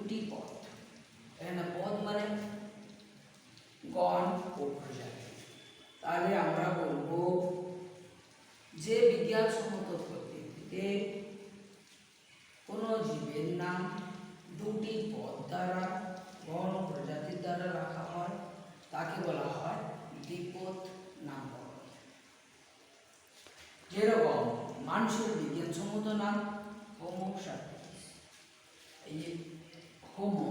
দুটি পদ। এখানে পদ মানে গণ ও প্রজাতি। তাহলে আমরা বলবো যে বিজ্ঞানসম্মত পদ্ধতিতে কোনো জীবের নাম দুটি পদ দ্বারা গণ ও প্রজাতির দ্বারা রাখা হয় তাকে বলা হয় দ্বিপদ নামকরণ। যেরকম মানুষের বিজ্ঞানসম্মত নাম হোমো সাপিয়েন্স। এই যে হোমো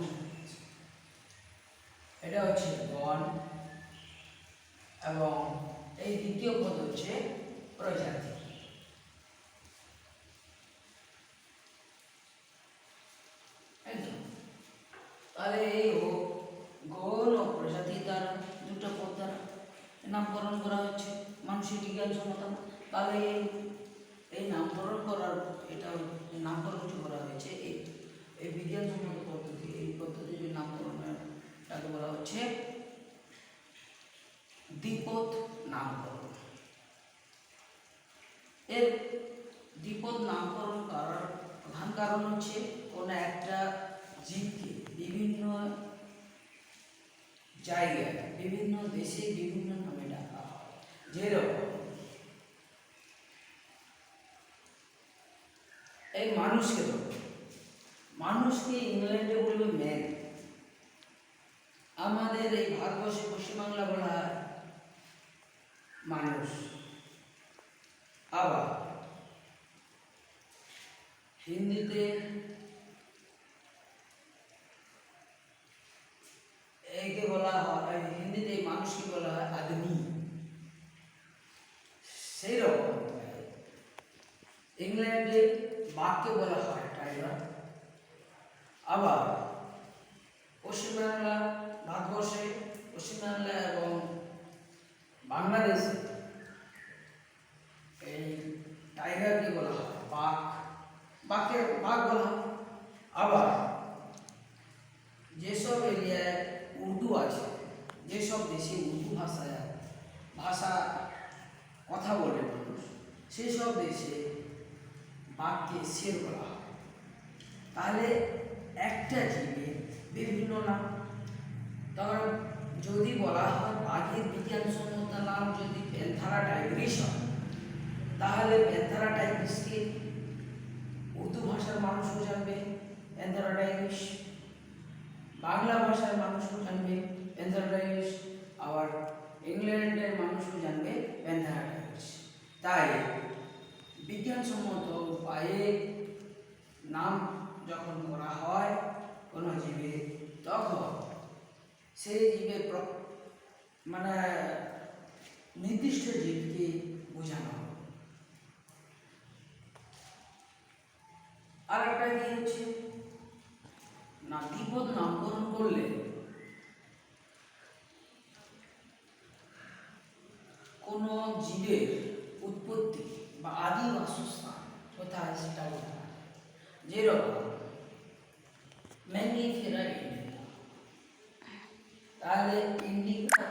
সাপিয়েন্স, এটা হচ্ছে গণ এবং এই দ্বিতীয় পদ হচ্ছে প্রজাতি। তাহলে এই গণ ও প্রজাতি দ্বারা দুটো পদ দ্বারা নামকরণ করা হচ্ছে মানুষের বিজ্ঞানসম্মত। তাহলে এই নামকরণ করার নামকরণটি করা হয়েছে এই বিজ্ঞানসম্মত পদ্ধতি। এই পদ্ধতির নামকরণটাকে বলা হচ্ছে দ্বিপদ নামকরণ। এর দ্বিপদ নামকরণ করার প্রধান কারণ হচ্ছে কোনো একটা জীবকে বিভিন্ন জায়গায় বিভিন্ন দেশে বিভিন্ন নামে ডাকা হয়। যেরকম এই মানুষকে ইংল্যান্ডে বলবে ম্যান, আমাদের এই ভারতবর্ষে পশ্চিমবাংলা বলা হয় মানুষ। আবার হিন্দিতে একে বলা হয়, হিন্দিতে মানুষকে বলা হয় আদমি। সেই রকম ইংল্যান্ডে বাঘকে বলা হয় টাইগার। আবার পশ্চিমবাংলা, ভারতবর্ষে পশ্চিমবাংলা এবং বাংলাদেশে এই টাইগারকে বলা হয় বাঘ, বাঘকে বাঘ বলা হয়। আবার যেসব এরিয়ায় উর্দু আছে, যেসব দেশে উর্দু ভাষা কথা বলে মানুষ, সেসব দেশে বাঘকে শের বলা হয়। তাহলে একটা জীবে বিভিন্ন নাম। তখন যদি বলা হয় বাঘের বিজ্ঞানসম্মত নাম যদি প্যান্থারা টাইগ্রিস হয়, তাহলে প্যান্থারা টাইগ্রিসকে উর্দু ভাষার মানুষও জানবে প্যান্থারা টাইগ্রিস, বাংলা ভাষার মানুষও জানবে প্যান্থারা টাইগ্রিস, আবার ইংল্যান্ডের মানুষও জানবে প্যান্থারা টাইগ্রিস। তাই বিজ্ঞানসম্মত উপায়ে নাম যখন করা হয় কোনো জীবের, তখন সেই জীবের মানে নির্দিষ্ট জীবকে বোঝানো হয়। আর একটা কি হচ্ছে না, দ্বিপদ নামকরণ করলে কোনো জীবের উৎপত্তি বা আদি বাসস্থান কোথায় সেটা বোঝা যায়। যেরকম ম্যাঙ্গিফেরা ইন্ডিকা, তাহলে ইন্ডিকা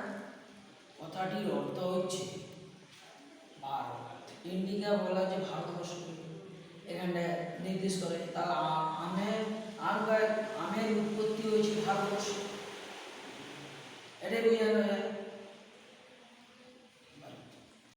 কথাটির অর্থ হচ্ছে ভারত। ইন্ডিকা বলা যে ভারতবর্ষকে এখানে নির্দেশ করে, তাহলে